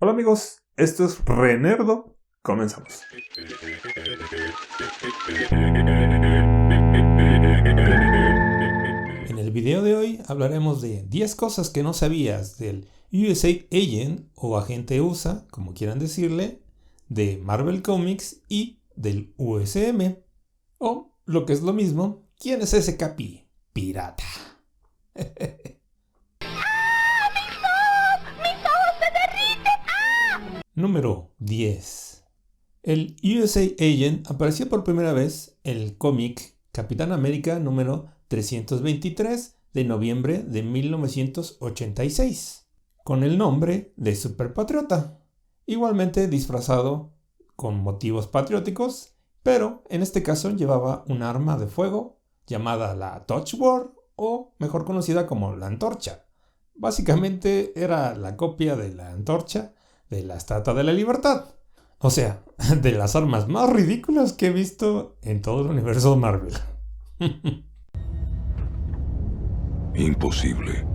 Hola amigos, esto es Renerdo, comenzamos. En el video de hoy hablaremos de 10 cosas que no sabías del USA Agent o agente USA, como quieran decirle, de Marvel Comics y del USM. O, lo que es lo mismo, ¿quién es ese Capi? Pirata. Número 10. El USA Agent apareció por primera vez en el cómic Capitán América número 323 de noviembre de 1986, con el nombre de Super Patriota, igualmente disfrazado con motivos patrióticos, pero en este caso llevaba un arma de fuego llamada la Torchword, o mejor conocida como la Antorcha. Básicamente era la copia de la antorcha de la Estatua de la Libertad. O sea, de las armas más ridículas que he visto en todo el universo Marvel. Imposible.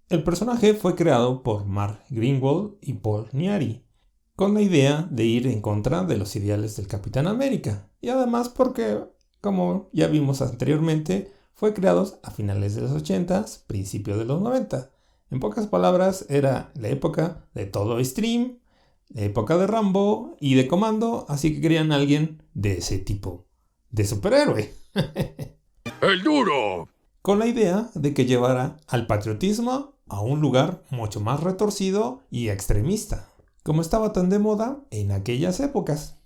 El personaje fue creado por Mark Greenwald y Paul Niari, con la idea de ir en contra de los ideales del Capitán América. Y además porque, como ya vimos anteriormente, fue creado a finales de los 80s, principios de los 90. En pocas palabras, era la época de todo Stream, la época de Rambo y de Comando, así que querían a alguien de ese tipo de superhéroe. ¡El duro! Con la idea de que llevara al patriotismo a un lugar mucho más retorcido y extremista, como estaba tan de moda en aquellas épocas.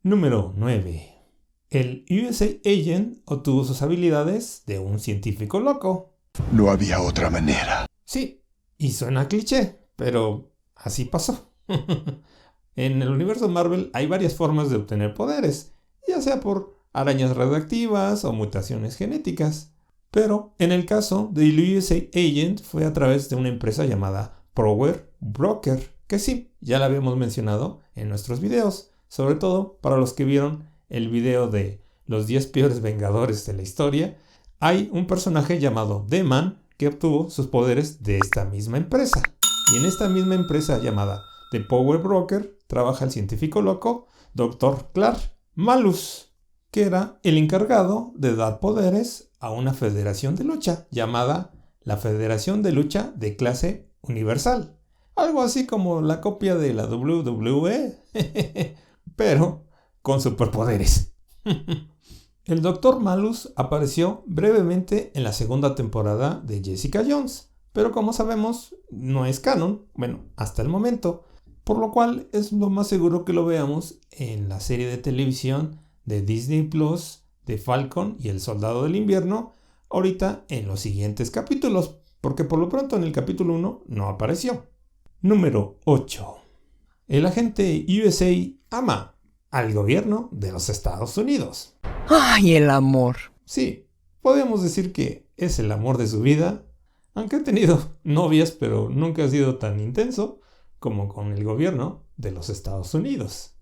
Número 9. El USA Agent obtuvo sus habilidades de un científico loco. No había otra manera. Sí, y suena cliché, pero así pasó. En el universo Marvel hay varias formas de obtener poderes, ya sea por arañas radioactivas o mutaciones genéticas. Pero en el caso del USA Agent fue a través de una empresa llamada Power Broker, que sí, ya la habíamos mencionado en nuestros videos, sobre todo para los que vieron el video de los 10 peores vengadores de la historia. Hay un personaje llamado The-Man que obtuvo sus poderes de esta misma empresa. Y en esta misma empresa llamada The Power Broker trabaja el científico loco Dr. Clark Malus, que era el encargado de dar poderes a una federación de lucha llamada la Federación de Lucha de Clase Universal. Algo así como la copia de la WWE, pero con superpoderes. El Dr. Malus apareció brevemente en la segunda temporada de Jessica Jones, pero como sabemos no es canon, bueno, hasta el momento, por lo cual es lo más seguro que lo veamos en la serie de televisión de Disney Plus de Falcon y el Soldado del Invierno, ahorita en los siguientes capítulos, porque por lo pronto en el capítulo 1 no apareció. Número 8. El agente USA ama al gobierno de los Estados Unidos. ¡Ay, el amor! Sí, podemos decir que es el amor de su vida, aunque ha tenido novias, pero nunca ha sido tan intenso como con el gobierno de los Estados Unidos.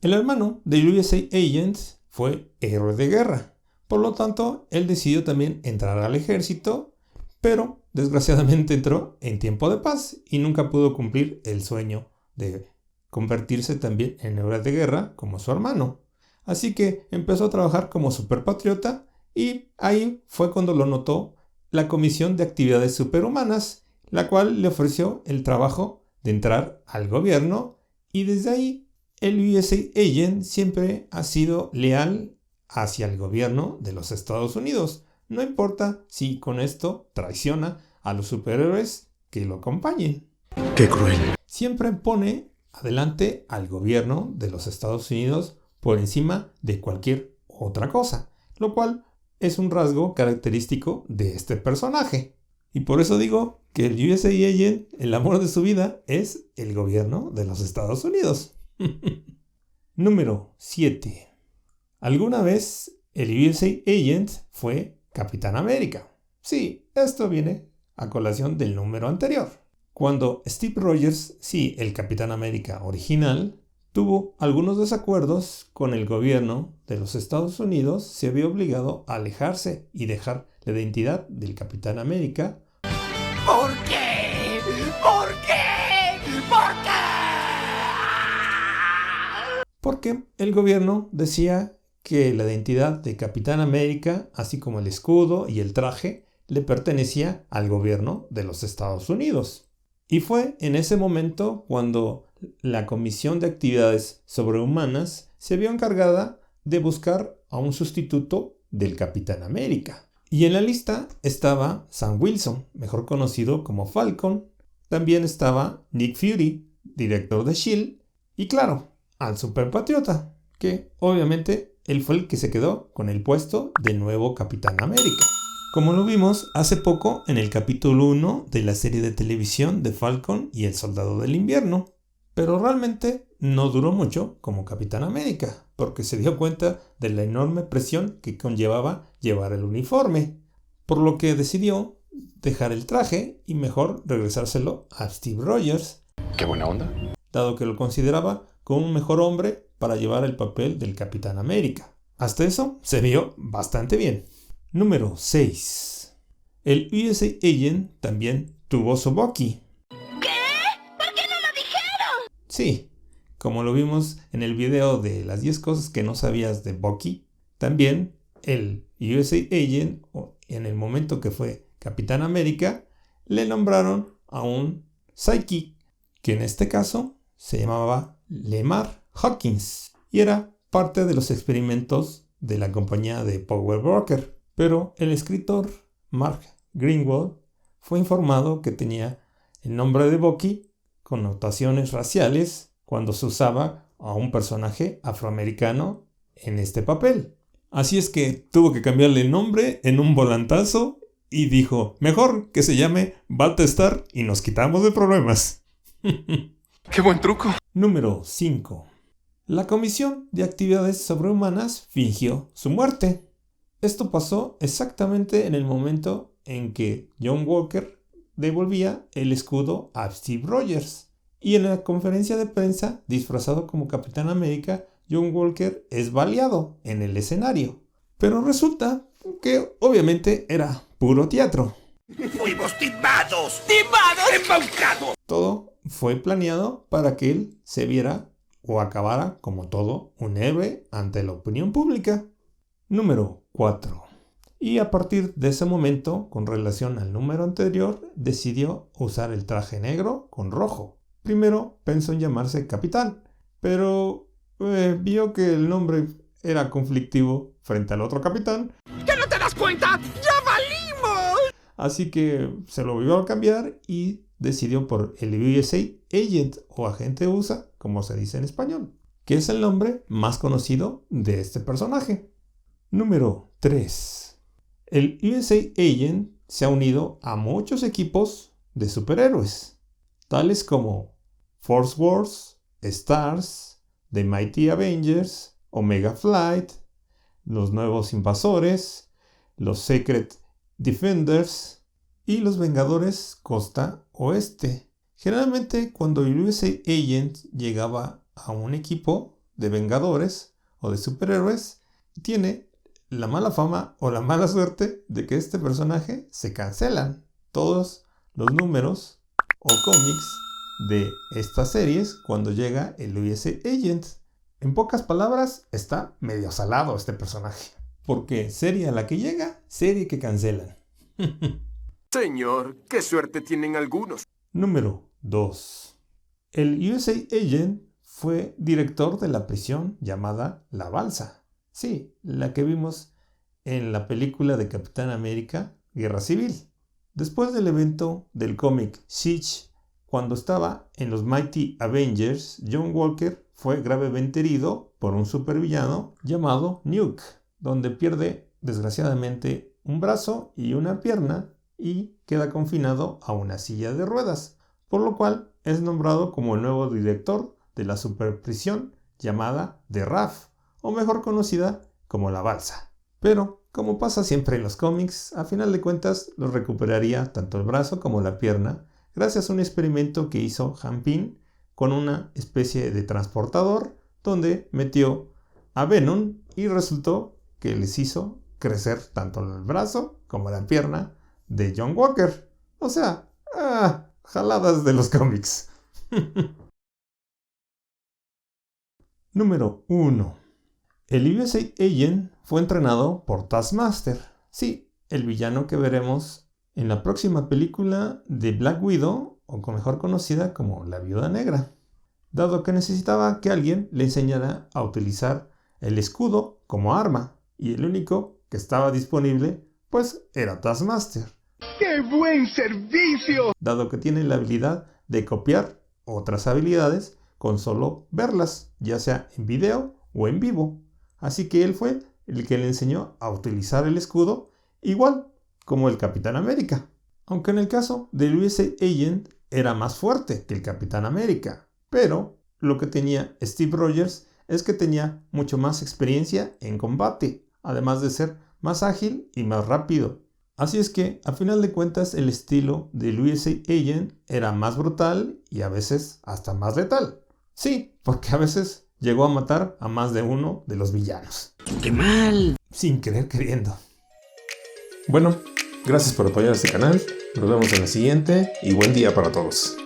El hermano del USA Agent fue héroe de guerra, por lo tanto, él decidió también entrar al ejército, pero desgraciadamente entró en tiempo de paz y nunca pudo cumplir el sueño de convertirse también en héroe de guerra como su hermano. Así que empezó a trabajar como superpatriota y ahí fue cuando lo notó la Comisión de Actividades Superhumanas, la cual le ofreció el trabajo de entrar al gobierno, y desde ahí el USA Agent siempre ha sido leal hacia el gobierno de los Estados Unidos, no importa si con esto traiciona a los superhéroes que lo acompañen. ¡Qué cruel! Siempre pone adelante al gobierno de los Estados Unidos por encima de cualquier otra cosa, lo cual es un rasgo característico de este personaje. Y por eso digo que el USA Agent, el amor de su vida, es el gobierno de los Estados Unidos. Número 7. ¿Alguna vez el USA Agent fue Capitán América? Sí, esto viene a colación del número anterior. Cuando Steve Rogers, sí, el Capitán América original, tuvo algunos desacuerdos con el gobierno de los Estados Unidos, se vio obligado a alejarse y dejar la identidad del Capitán América. ¿Por qué? ¿Por qué? ¿Por porque el gobierno decía que la identidad de Capitán América, así como el escudo y el traje, le pertenecía al gobierno de los Estados Unidos. Y fue en ese momento cuando la Comisión de Actividades Sobrehumanas se vio encargada de buscar a un sustituto del Capitán América. Y en la lista estaba Sam Wilson, mejor conocido como Falcon. También estaba Nick Fury, director de S.H.I.E.L.D. Y claro, al Superpatriota, que obviamente él fue el que se quedó con el puesto de nuevo Capitán América. Como lo vimos hace poco en el capítulo 1 de la serie de televisión de Falcon y el Soldado del Invierno. Pero realmente no duró mucho como Capitán América, porque se dio cuenta de la enorme presión que conllevaba llevar el uniforme, por lo que decidió dejar el traje y mejor regresárselo a Steve Rogers. ¡Qué buena onda! Dado que lo consideraba como un mejor hombre para llevar el papel del Capitán América. Hasta eso se vio bastante bien. Número 6. El USA Agent también tuvo su Bucky. ¿Qué? ¿Por qué no lo dijeron? Sí, como lo vimos en el video de las 10 cosas que no sabías de Bucky, también el USA Agent, en el momento que fue Capitán América, le nombraron a un Psychic, que en este caso se llamaba Lemar Hawkins, y era parte de los experimentos de la compañía de Power Broker. Pero el escritor Mark Greenwald fue informado que tenía el nombre de Bucky connotaciones raciales cuando se usaba a un personaje afroamericano en este papel. Así es que tuvo que cambiarle el nombre en un volantazo y dijo, mejor que se llame Battlestar y nos quitamos de problemas. ¡Qué buen truco! Número 5. La Comisión de Actividades Sobrehumanas fingió su muerte. Esto pasó exactamente en el momento en que John Walker devolvía el escudo a Steve Rogers. Y en la conferencia de prensa, disfrazado como Capitán América, John Walker es baleado en el escenario. Pero resulta que obviamente era puro teatro. ¡Fuimos timados! ¡Timados! ¡Embaucados! Todo fue planeado para que él se viera o acabara como todo un héroe ante la opinión pública. Número 4. Y a partir de ese momento, con relación al número anterior, decidió usar el traje negro con rojo. Primero pensó en llamarse Capitán, pero vio que el nombre era conflictivo frente al otro Capitán. ¿Que no te das cuenta? ¡Ya valimos! Así que se lo volvió a cambiar y decidió por el USA Agent o agente USA, como se dice en español, que es el nombre más conocido de este personaje. Número 3. El USA Agent se ha unido a muchos equipos de superhéroes, tales como Force Wars, Stars, The Mighty Avengers, Omega Flight, los Nuevos Invasores, los Secret Defenders y los Vengadores Costa Oeste. Generalmente cuando el USA Agent llegaba a un equipo de Vengadores o de superhéroes, tiene la mala fama o la mala suerte de que este personaje se cancelan todos los números o cómics de estas series cuando llega el USA Agent. En pocas palabras, está medio salado este personaje, porque serie a la que llega, serie que cancelan. Señor, qué suerte tienen algunos. Número 2. El USA Agent fue director de la prisión llamada La Balsa. Sí, la que vimos en la película de Capitán América, Guerra Civil. Después del evento del cómic Siege, cuando estaba en los Mighty Avengers, John Walker fue gravemente herido por un supervillano llamado Nuke, donde pierde desgraciadamente un brazo y una pierna y queda confinado a una silla de ruedas, por lo cual es nombrado como el nuevo director de la superprisión llamada The RAF, o mejor conocida como La Balsa. Pero, como pasa siempre en los cómics, a final de cuentas los recuperaría tanto el brazo como la pierna gracias a un experimento que hizo Han Pym con una especie de transportador donde metió a Venom y resultó que les hizo crecer tanto el brazo como la pierna de John Walker. O sea, jaladas de los cómics. Número 1. El USA Agent fue entrenado por Taskmaster. Sí, el villano que veremos en la próxima película de Black Widow, o mejor conocida como La Viuda Negra, dado que necesitaba que alguien le enseñara a utilizar el escudo como arma, y el único que estaba disponible pues era Taskmaster. ¡Qué buen servicio! Dado que tiene la habilidad de copiar otras habilidades con solo verlas, ya sea en video o en vivo. Así que él fue el que le enseñó a utilizar el escudo, igual como el Capitán América. Aunque en el caso del USA Agent era más fuerte que el Capitán América. Pero lo que tenía Steve Rogers es que tenía mucho más experiencia en combate, además de ser más ágil y más rápido. Así es que, a final de cuentas, el estilo del USA Agent era más brutal y a veces hasta más letal. Sí, porque a veces llegó a matar a más de uno de los villanos. ¡Qué mal! Sin querer queriendo. Bueno, gracias por apoyar este canal. Nos vemos en la siguiente y buen día para todos.